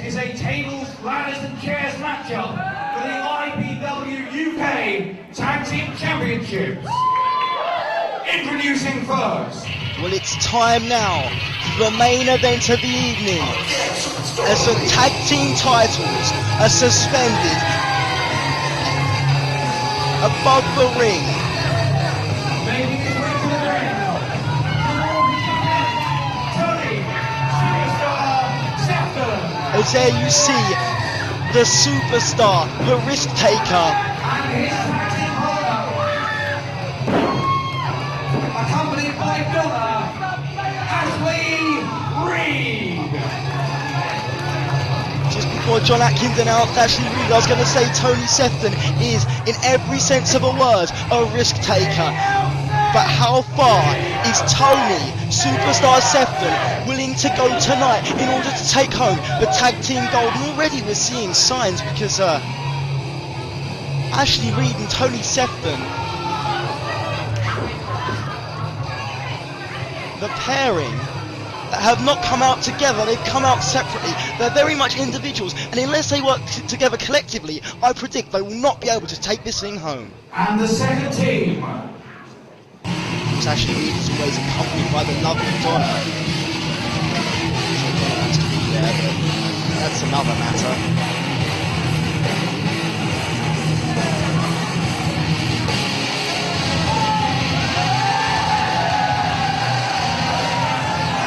is a tables, ladders and chairs matchup for the IPW UK Tag Team Championships. Introducing first. Well, it's time now for the main event of the evening, as the tag team titles are suspended above the ring. Making his way to the ring, Tony Superstar Sefton. As there you see the superstar, the risk taker, And his tag team partner, accompanied by Donna Ashley Reed. just before John Atkins announced Ashley Reed, I was going to say Tony Sefton is, in every sense of a word, a risk taker. But how far is Tony Superstar Sefton willing to go tonight in order to take home the tag team gold? And already we're seeing signs, because Ashley Reed and Tony Sefton, the pairing, that have not come out together, they've come out separately. They're very much individuals, and unless they work together collectively, I predict they will not be able to take this thing home. And the second team. Ashley Reed is always accompanied by the lovely Donna. So Donna has to be there, but that's another matter.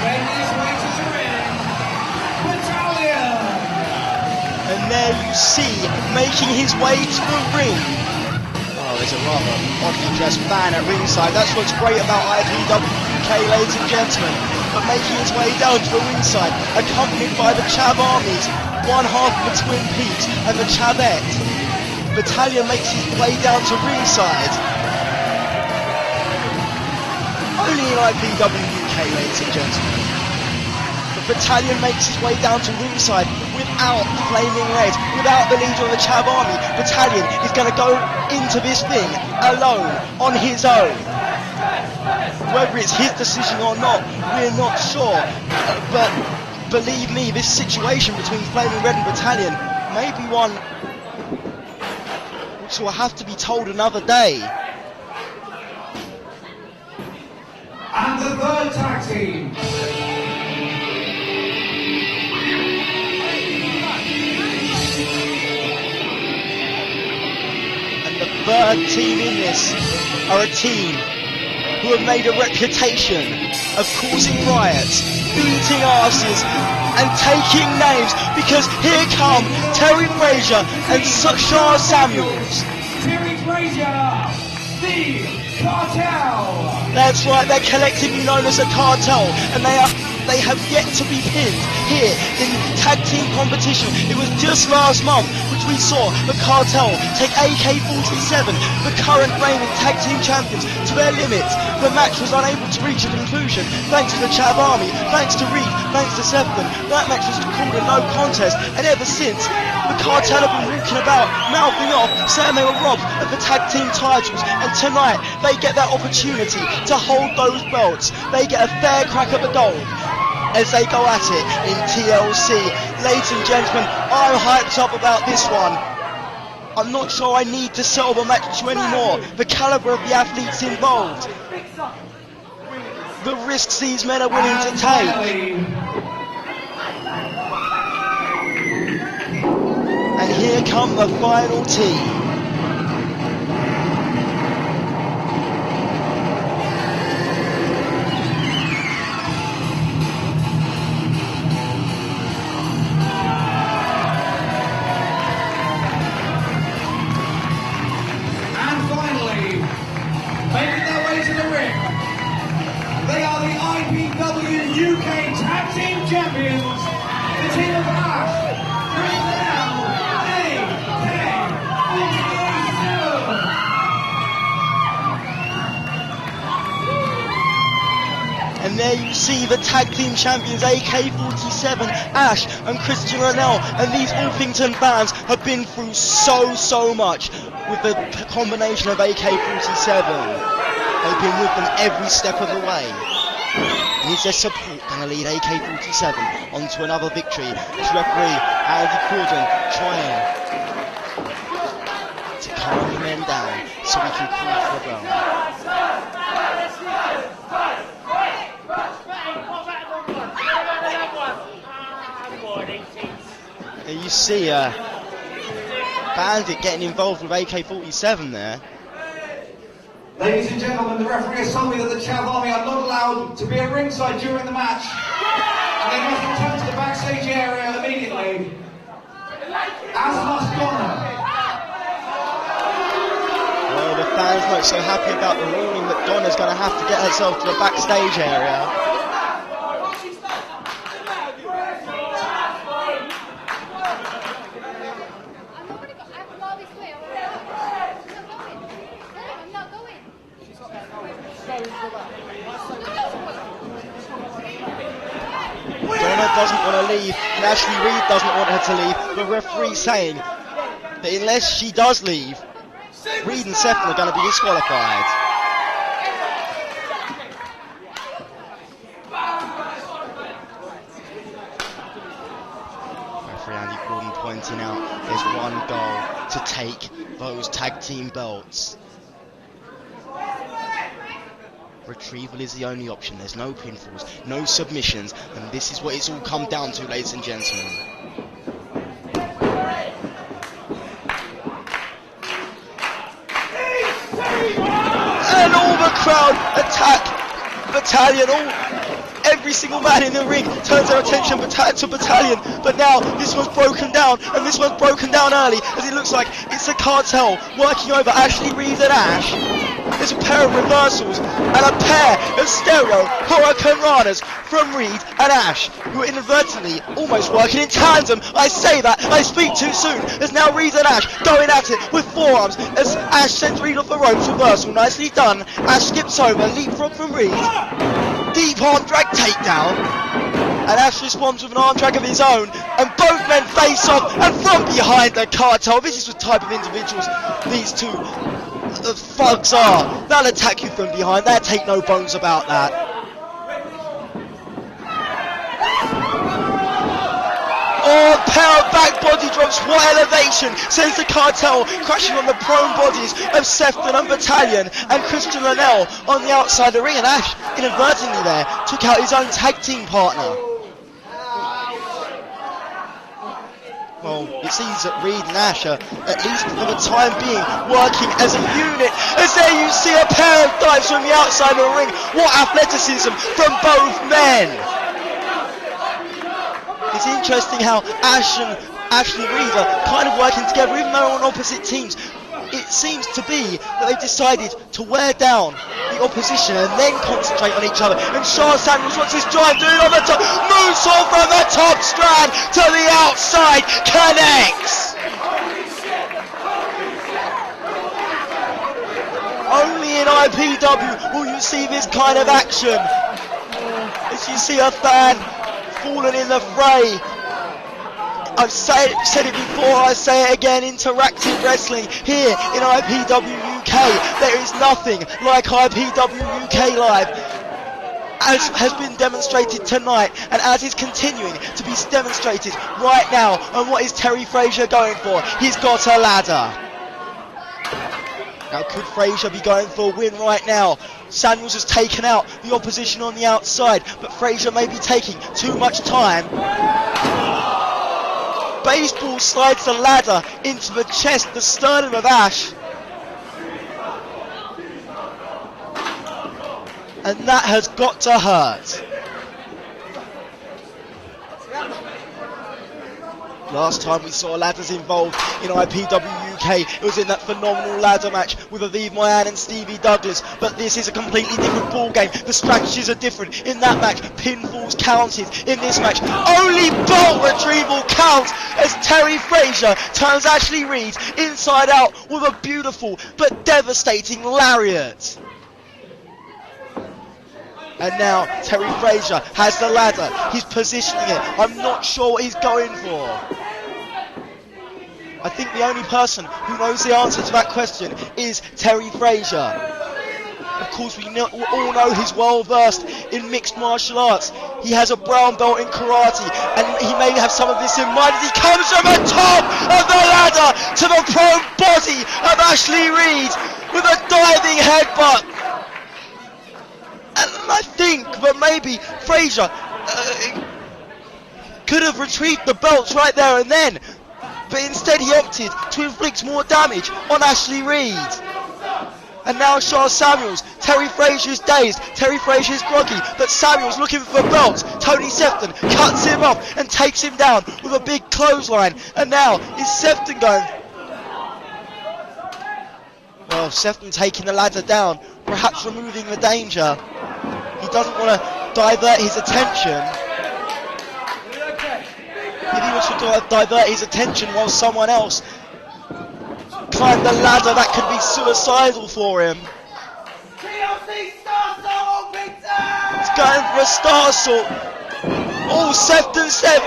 Making his way to the ring, Batallion. And there you see, making his way to the ring. Oh, there's a rather oddly dressed man at ringside. That's what's great about IPW UK, ladies and gentlemen. But making his way down to the ringside, accompanied by the Chav Armies, one half of the Twin Peaks and the Chavette. Batallion makes his way down to ringside. Only in IPW UK, ladies and gentlemen. The Batallion makes his way down to ringside without Flaming Red, without the leader of the Chav Army. Batallion is going to go into this thing alone, on his own. Whether it's his decision or not, we're not sure. But believe me, this situation between Flaming Red and Batallion may be one which will have to be told another day. And the third tag team. The third team in this are a team who have made a reputation of causing riots, beating asses and taking names, because here come Terry Frazier and Shah Samuels. Terry Frazier, the Kartel. That's right, they're collectively known as the Kartel, and they have yet to be pinned here in tag team competition. It was just last month which we saw the Kartel take AK-47, the current reigning tag team champions, to their limits. The match was unable to reach a conclusion thanks to the Chav Army, thanks to Reed, thanks to Sefton. That match was called a no contest, and ever since, the Kartel have been walking about, mouthing off, saying they were robbed of the tag team titles, and tonight they get that opportunity to hold those belts. They get a fair crack at the gold as they go at it in TLC. Ladies and gentlemen, I'm hyped up about this one. I'm not sure I need to sell the match to you anymore. The caliber of the athletes involved, the risks these men are willing to take. And here come the final team. Making their way to the ring, they are the IPW UK Tag Team Champions, the team of Ash, And there you see the tag team champions AK-47, Ash and Christian Rennell, and these Orpington bands have been through so much with the combination of AK-47. They've been with them every step of the way. Is their support going to lead AK-47 onto another victory? As referee Andy Corden trying to calm the men down so we can call for a bell. And you see Bandit getting involved with AK-47 there. Ladies and gentlemen, the referee has told me that the Chav Army are not allowed to be at ringside during the match. And they must return to the backstage area immediately. As must Donna. Well, the fans not so happy about the warning that Donna's going to have to get herself to the backstage area. Donna doesn't want to leave, and Ashley Reed doesn't want her to leave. The referee saying that unless she does leave, Reed and Sefton are going to be disqualified. Referee Andy Gordon pointing out there's one goal to take those tag team belts. Retrieval is the only option. There's no pinfalls, no submissions, and this is what it's all come down to, ladies and gentlemen. And all the crowd attack Batallion. Every single man in the ring turns their attention to Batallion, but now this one's broken down, and this one's broken down early, as it looks like it's the Kartel working over Ashley Reed and Ash. There's a pair of reversals and a pair of stereo hurricanranas from Reed and Ash, who are inadvertently almost working in tandem. I say that, I speak too soon. There's now Reed and Ash going at it with forearms as Ash sends Reed off the ropes. Reversal, nicely done. Ash skips over, leapfrog from Reed. Deep arm drag takedown. And Ash responds with an arm drag of his own, and both men face off, and from behind the Kartel. This is the type of individuals these two thugs are. They'll attack you from behind, they'll take no bones about that. Oh, power back body drops, what elevation, sends the Kartel crashing on the prone bodies of Sefton and Batallion, and Christian Linnell on the outside of the ring, and Ash inadvertently there took out his own tag team partner. Well, it seems that Reed and Ash are, at least for the time being, working as a unit. As there you see a pair of dives from the outside of the ring. What athleticism from both men! It's interesting how Ash and Ashley Reed are kind of working together, even though on opposite teams. It seems to be that they've decided to wear down the opposition and then concentrate on each other. And Sean Samuels wants his drive, doing on the top, moonsault from the top strand to the outside, connects. Only in IPW will you see this kind of action. As you see a fan fallen in the fray. I've said it before, I say it again, interactive wrestling here in IPW UK. There is nothing like IPW UK Live, as has been demonstrated tonight, and as is continuing to be demonstrated right now. And what is Terry Frazier going for? He's got a ladder. Now could Frazier be going for a win right now? Samuels has taken out the opposition on the outside, but Frazier may be taking too much time. Baseball slides the ladder into the chest, the sternum of Ash. And that has got to hurt. Last time we saw ladders involved in IPW UK, it was in that phenomenal ladder match with Aviv Moyan and Stevie Douglas. But this is a completely different ball game. The strategies are different. In that match, pinfalls counted. In this match, only bolt retrieval counts as Terry Frazier turns Ashley Reed inside out with a beautiful but devastating lariat. And now Terry Frazier has the ladder. He's positioning it. I'm not sure what he's going for. I think the only person who knows the answer to that question is Terry Frazier. Of course, we all know he's well versed in mixed martial arts. He has a brown belt in karate, and he may have some of this in mind as he comes from the top of the ladder to the prone body of Ashley Reed with a diving headbutt. And I think that maybe Frazier could have retrieved the belts right there and then, but instead he opted to inflict more damage on Ashley Reed. And now Charles Samuels, Terry Frazier's dazed, Terry Frazier's groggy, but Samuels looking for the belts. Tony Sefton cuts him off and takes him down with a big clothesline. And now is Sefton going? Well, Sefton taking the ladder down, perhaps removing the danger. He doesn't want to divert his attention. If he was to divert his attention while someone else climbed the ladder, that could be suicidal for him. He's going for a star assault. Oh, Sefton slipped.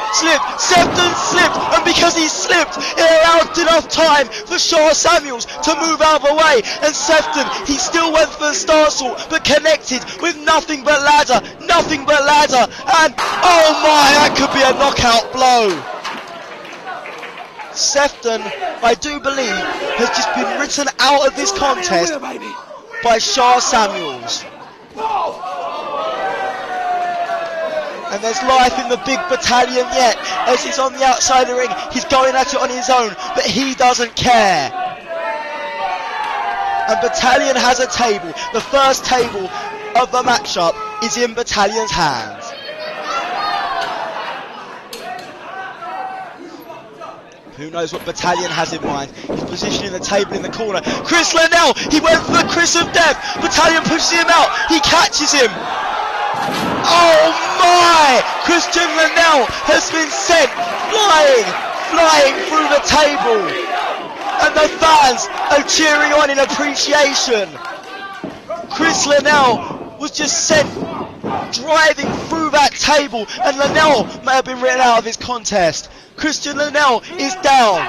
Sefton slipped, and because he slipped, it allowed enough time for Shaw Samuels to move out of the way. And Sefton, he still went for the star assault, but connected with nothing but ladder. And oh my, that could be a knockout blow. Sefton, I do believe, has just been written out of this contest by Shaw Samuels. And there's life in the big Batallion yet, as he's on the outside of the ring. He's going at it on his own, but he doesn't care. And Batallion has a table. The first table of the matchup is in Batallion's hands. Who knows what Batallion has in mind? He's positioning the table in the corner. Chris Linnell, he went for the Chris of Death. Batallion pushes him out. He catches him. Oh my! Christian Linnell has been sent flying through the table. And the fans are cheering on in appreciation. Chris Linnell was just sent driving through that table, and Linnell may have been written out of his contest. Christian Linnell is down,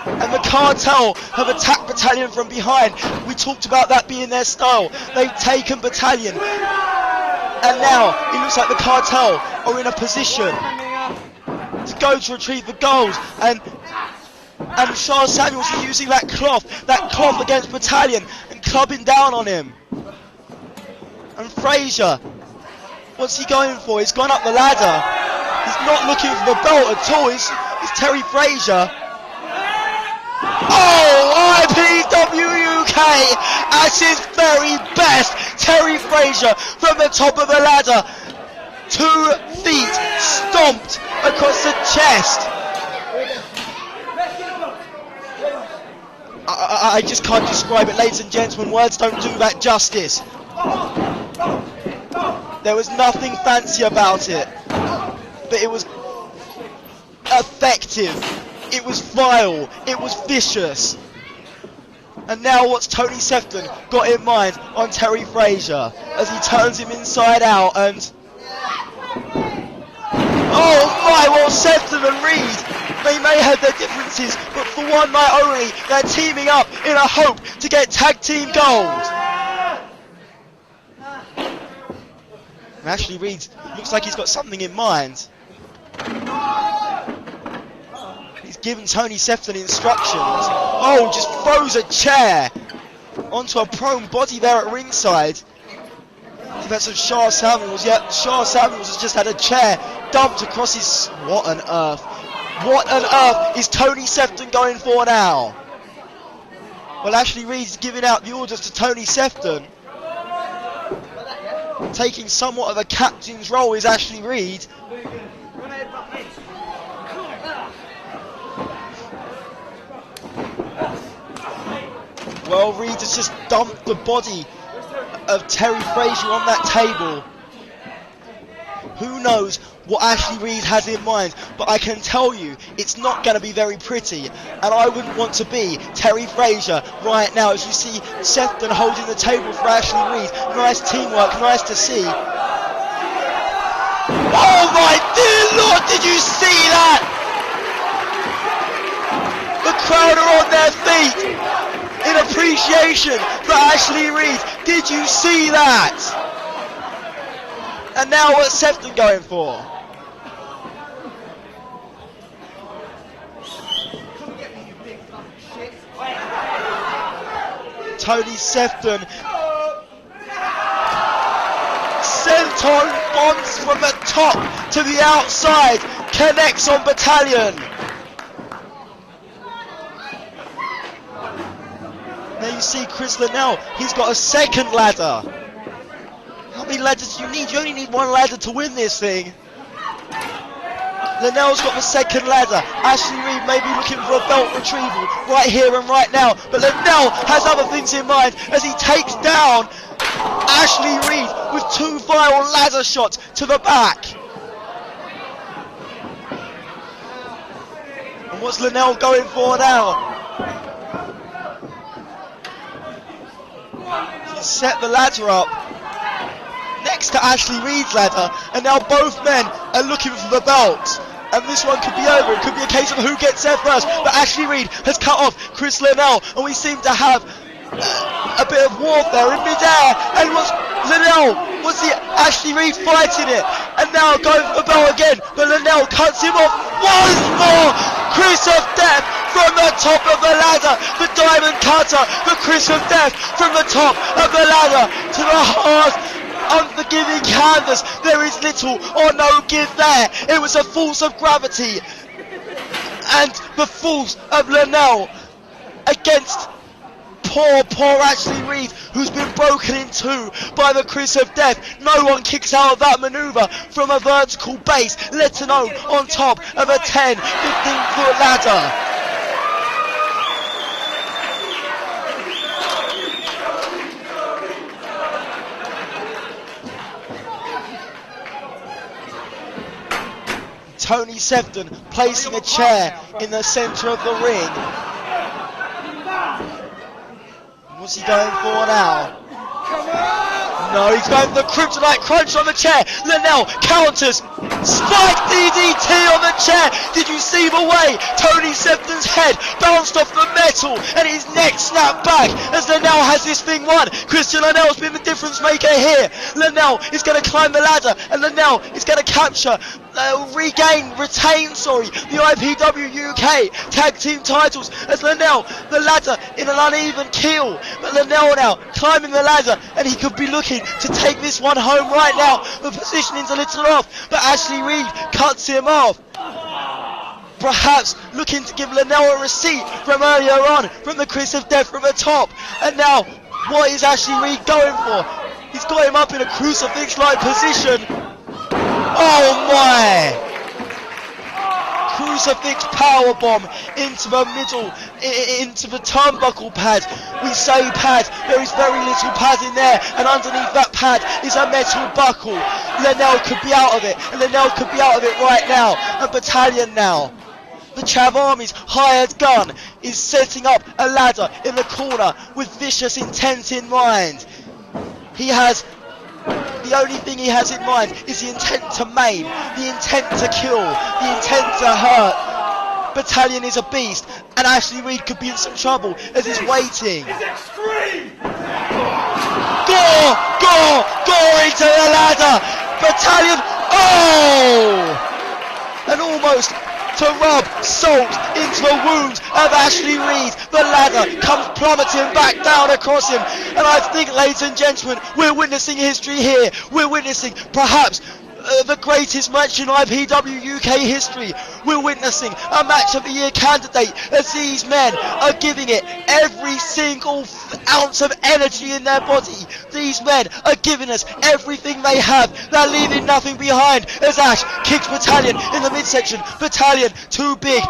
and the Kartel have attacked Batallion from behind. We talked about that being their style. They've taken Batallion, and now it looks like the Kartel are in a position to go to retrieve the gold. And Charles Samuels is using that cloth against Batallion and clubbing down on him. And Frazier, what's he going for? He's gone up the ladder. He's not looking for the belt at all. It's Terry Frazier. Oh, IPWUK at his very best. Terry Frazier from the top of the ladder. 2 feet stomped across the chest. I just can't describe it, ladies and gentlemen. Words don't do that justice. There was nothing fancy about it, but it was effective, it was vile, it was vicious. And now what's Tony Sefton got in mind on Terry Frazier as he turns him inside out? And oh my, well, Sefton and Reed, they may have their differences, but for one night only, they're teaming up in a hope to get tag team gold. And Ashley Reed looks like he's got something in mind. He's given Tony Sefton instructions. Oh, just throws a chair onto a prone body there at ringside. That's Shaw Samuels. Yeah, Shaw Samuels has just had a chair dumped across his... What on earth? What on earth is Tony Sefton going for now? Well, Ashley Reed's giving out the orders to Tony Sefton. Taking somewhat of a captain's role is Ashley Reed. Well, Reed has just dumped the body of Terry Frazier on that table. Who knows what Ashley Reed has in mind, but I can tell you it's not going to be very pretty, and I wouldn't want to be Terry Frazier right now. As you see Sefton holding the table for Ashley Reed. Nice teamwork, nice to see. Oh my dear Lord, did you see that? The crowd are on their feet in appreciation for Ashley Reed. Did you see that? And now what's Sefton going for? Tony Sefton senton bombs from the top to the outside, connects on Batallion. Now you see Chris Linnell, he's got a second ladder. How many ladders do you need? You only need one ladder to win this thing. Linnell's got the second ladder. Ashley Reed may be looking for a belt retrieval right here and right now, but Linnell has other things in mind as he takes down Ashley Reed with 2 vile ladder shots to the back. And what's Linnell going for now? He's set the ladder up next to Ashley Reed's ladder, and now both men are looking for the belt. And this one could be over. It could be a case of who gets there first. But Ashley Reed has cut off Chris Linnell, and we seem to have a bit of warfare in midair. And was Linnell, was the Ashley Reed fighting it? And now going for the belt again, but Linnell cuts him off once more. Chris of Death from the top of the ladder, the diamond cutter for Chris of Death from the top of the ladder to the hard, unforgiving canvas. There is little or no give there. It was a force of gravity and the force of Linnell against poor Ashley Reed, who's been broken in two by the Chris of Death. No one kicks out of that maneuver from a vertical base, let alone on top of a 10, 15-foot ladder. Tony Sefton placing a chair in the centre of the ring. What's he going for now? No, he's going for the Kryptonite Crunch on the chair. Linnell counters. Spike DDT on the chair. Did you see the way Tony Sefton's head bounced off the metal and his neck snapped back as Linnell has this thing won? Christian Linnell's been the difference maker here. Linnell is going to climb the ladder, and Linnell is going to capture, retain, the IPW UK Tag Team titles as Linnell, the ladder in an uneven keel. But Linnell now climbing the ladder, and he could be looking to take this one home right now. The positioning's a little off, but Ashley Reed cuts him off. Perhaps looking to give Linnell a receipt from earlier on from the Chris of Death from the top. And now, what is Ashley Reed going for? He's got him up in a crucifix-like position. Oh my! Crucifix powerbomb into the middle, into the turnbuckle pad. We say pad, there is very little pad in there, and underneath that pad is a metal buckle. Linnell could be out of it, and Linnell could be out of it right now. And Batallion now, the Chav Army's hired gun, is setting up a ladder in the corner with vicious intent in mind. He has, the only thing he has in mind is the intent to maim, the intent to kill, the intent to hurt. Batallion is a beast, and Ashley Reed could be in some trouble as he's waiting. Gore into the ladder. Batallion, and almost to rub salt into the wound of Ashley Reed. The ladder comes plummeting back down across him, and I think, ladies and gentlemen, we're witnessing history here. We're witnessing perhaps the greatest match in IPW UK history. We're witnessing a match of the year candidate as these men are giving it every single ounce of energy in their body. These men are giving us everything they have. They're leaving nothing behind as Ash kicks Batallion in the midsection. Batallion too big,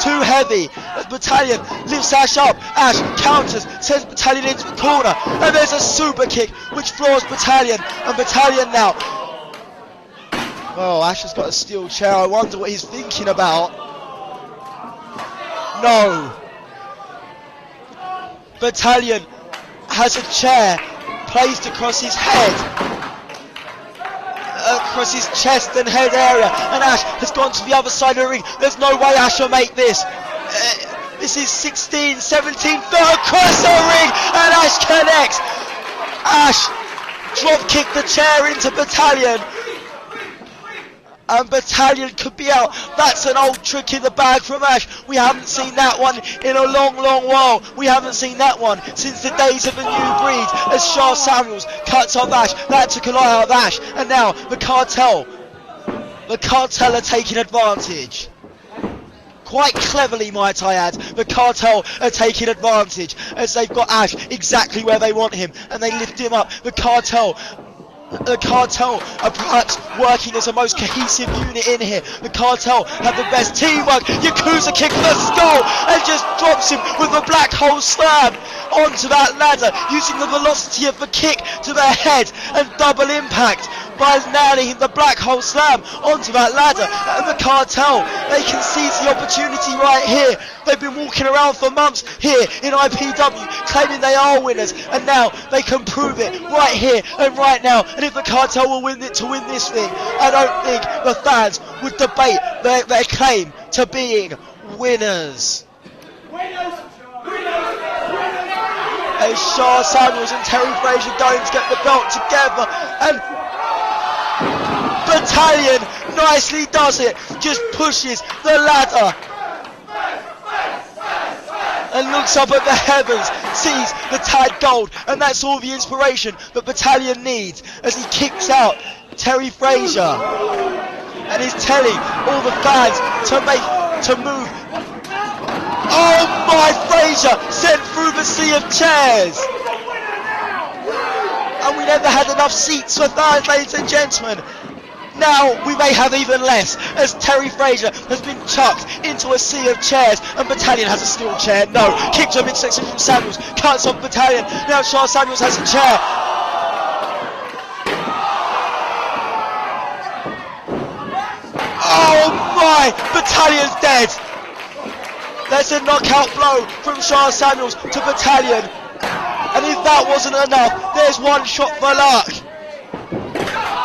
too heavy. As Batallion lifts Ash up, Ash counters, sends Batallion into the corner, and there's a super kick which floors Batallion, and Batallion now. Oh, Ash has got a steel chair. I wonder what he's thinking about. No. Batallion has a chair placed across his head, across his chest and head area, and Ash has gone to the other side of the ring. There's no way Ash will make this. This is 16, 17, third across the ring, and Ash connects. Ash drop kick the chair into Batallion, and Batallion could be out. That's an old trick in the bag from Ash. We haven't seen that one in a long while. We haven't seen that one since the days of the New Breed, as Sha Samuels cuts off Ash. That took a lot out of Ash, and now the Kartel are taking advantage. Quite cleverly, might I add, the Kartel are taking advantage as they've got Ash exactly where they want him, and they lift him up. The Kartel are perhaps working as the most cohesive unit in here. The Kartel have the best teamwork. Yakuza kick for the skull and just drops him with a black hole slam onto that ladder, using the velocity of the kick to the head and double impact by nailing the black hole slam onto that ladder. And the Kartel, they can seize the opportunity right here. They've been walking around for months here in IPW claiming they are winners, and now they can prove it right here and right now. And if the Kartel will win it to win this thing, I don't think the fans would debate their claim to being winners. As Sha Samuels and Terry Frazier going to get the belt together, and Batallion nicely does it, just pushes the ladder and looks up at the heavens, sees the tag gold, and that's all the inspiration that Batallion needs as he kicks out Terry Frazier and is telling all the fans to move. Oh my, Frazier sent through the sea of chairs, and we never had enough seats for fans, ladies and gentlemen. Now we may have even less, as Terry Frazier has been chucked into a sea of chairs, and Batallion has a steel chair. No, kick to a midsection from Samuels, cuts off Batallion. Now Sha Samuels has a chair. Oh my, Batallion's dead. There's a knockout blow from Sha Samuels to Batallion, and if that wasn't enough, there's one shot for luck.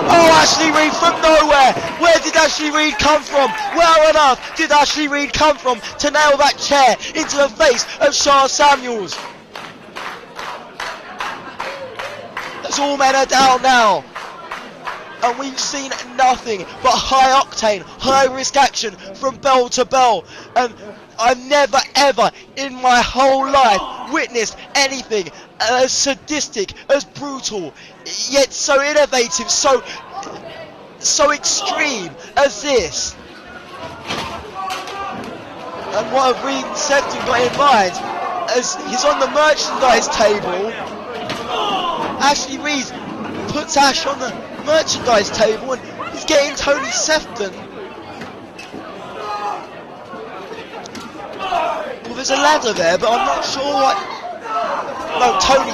Oh, Ashley Reed from nowhere. Where did Ashley Reed come from? Where on earth did Ashley Reed come from to nail that chair into the face of Sha Samuels? As all men are down now, and we've seen nothing but high octane, high risk action from bell to bell, and I've never ever in my whole life witnessed anything as sadistic, as brutal, yet so innovative, so extreme as this. And what have Reed and Sefton got in mind as he's on the merchandise table? Ashley Reed puts Ash on the merchandise table and he's getting Tony Sefton. Well, there's a ladder there, but I'm not sure what. No, Tony.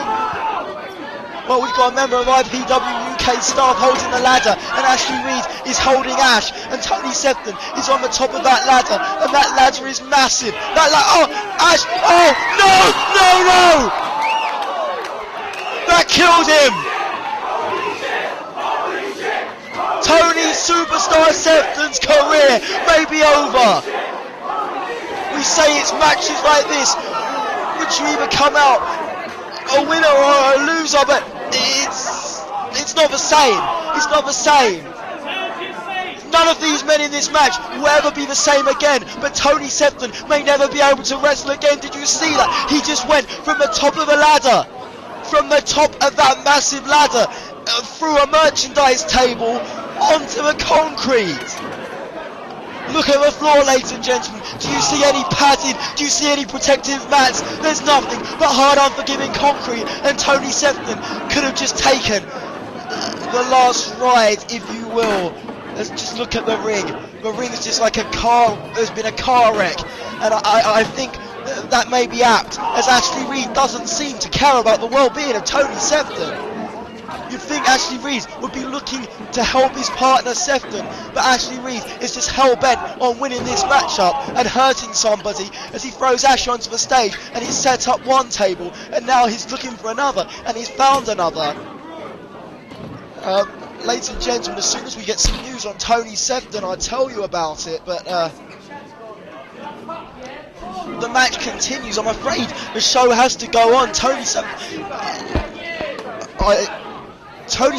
Well, we've got a member of IPW UK staff holding the ladder, and Ashley Reed is holding Ash, and Tony Sefton is on the top of that ladder, and that ladder is massive. Oh, Ash! Oh, no! That killed him. Tony Superstar Sefton's career may be over. We say it's matches like this which you either come out a winner or a loser, but it's not the same. It's not the same. None of these men in this match will ever be the same again, but Tony Sefton may never be able to wrestle again. Did you see that? He just went from the top of the ladder, from the top of that massive ladder, through a merchandise table onto the concrete. Look at the floor, ladies and gentlemen. Do you see any padding? Do you see any protective mats? There's nothing but hard, unforgiving concrete, and Tony Sefton could have just taken the last ride, if you will. Let's just look at the ring. The ring is just like a car. There's been a car wreck, and I think that may be apt, as Ashley Reed doesn't seem to care about the well-being of Tony Sefton. You'd think Ashley Reed would be looking to help his partner Sefton, but Ashley Reed is just hell-bent on winning this matchup and hurting somebody as he throws Ash onto the stage, and he's set up one table and now he's looking for another, and he's found another. Ladies and gentlemen, as soon as we get some news on Tony Sefton, I'll tell you about it, but the match continues. I'm afraid the show has to go on. Tony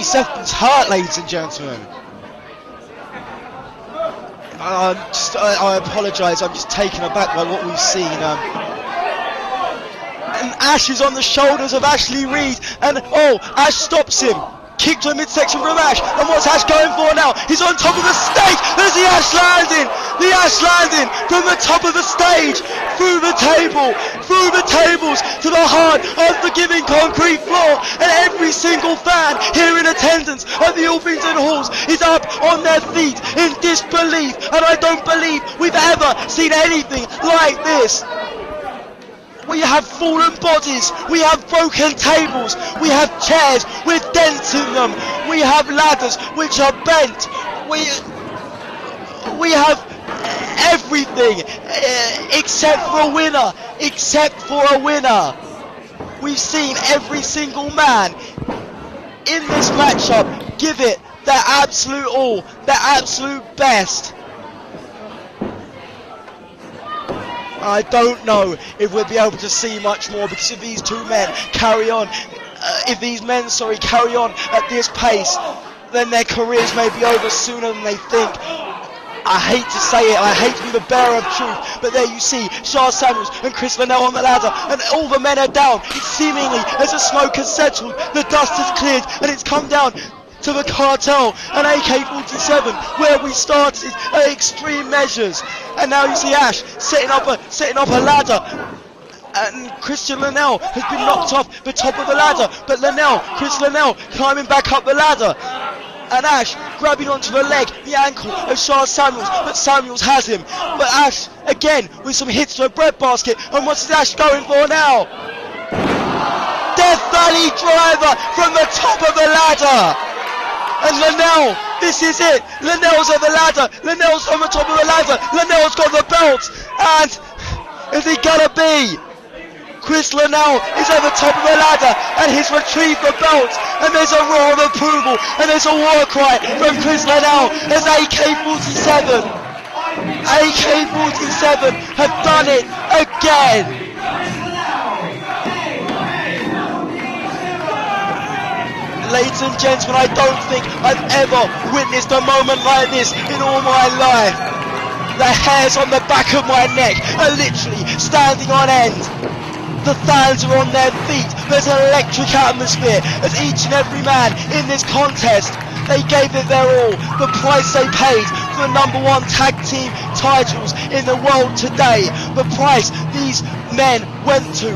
Sefton's hurt, ladies and gentlemen. I apologise, I'm just taken aback by what we've seen. And Ash is on the shoulders of Ashley Reed, and Ash stops him. Kick to a midsection from Ash, and what's Ash going for now? He's on top of the stage. There's the Ash landing. The Ash landing from the top of the stage, through the tables, to the hard, unforgiving concrete floor, and every single fan here in attendance at the Orpington Halls is up on their feet in disbelief, and I don't believe we've ever seen anything like this. We have fallen bodies, we have broken tables, we have chairs with dents in them, we have ladders which are bent, we have everything except for a winner, We've seen every single man in this matchup give it their absolute all, their absolute best. I don't know if we'll be able to see much more, because if these two men carry on, carry on at this pace, then their careers may be over sooner than they think. I hate to say it, I hate to be the bearer of truth, but there you see Charles Samuels and Chris Linnell on the ladder, and all the men are down. It's seemingly as the smoke has settled, the dust has cleared, and it's come down to the Kartel and AK-47 where we started at Extreme Measures, and now you see Ash setting up a ladder, and Christian Linnell has been knocked off the top of the ladder, but Chris Linnell climbing back up the ladder, and Ash grabbing onto the leg, the ankle of Charles Samuels, but Samuels has him, but Ash again with some hits to a breadbasket, and what's Ash going for now? Death Valley driver from the top of the ladder. And Linnell, this is it. Linnell's at the ladder. Linnell's on the top of the ladder. Linnell's got the belt. And is he gonna be? Chris Linnell is at the top of the ladder, and he's retrieved the belt. And there's a roar of approval, and there's a war cry from Chris Linnell as AK-47 have done it again. Ladies and gentlemen, I don't think I've ever witnessed a moment like this in all my life. The hairs on the back of my neck are literally standing on end. The fans are on their feet. There's an electric atmosphere as each and every man in this contest, they gave it their all. The price they paid for the #1 tag team titles in the world today. The price these men went to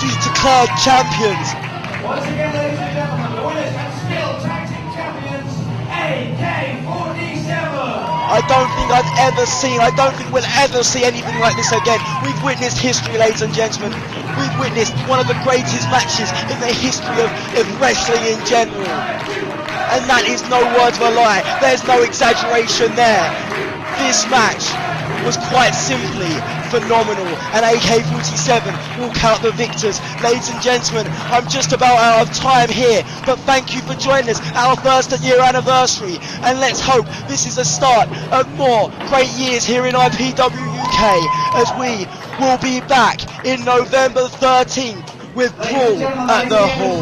be declared champions. Once again, ladies and gentlemen, the winners and still tag team champions, AK-47. I don't think we'll ever see anything like this again. We've witnessed history, ladies and gentlemen. We've witnessed one of the greatest matches in the history of wrestling in general. And that is no word of a lie. There's no exaggeration there. This match was quite simply phenomenal, and AK-47 walk out the victors. Ladies and gentlemen, I'm just about out of time here, but thank you for joining us, our first year anniversary, and let's hope this is the start of more great years here in IPW UK, as we will be back in November 13th with Brawl at the Hall.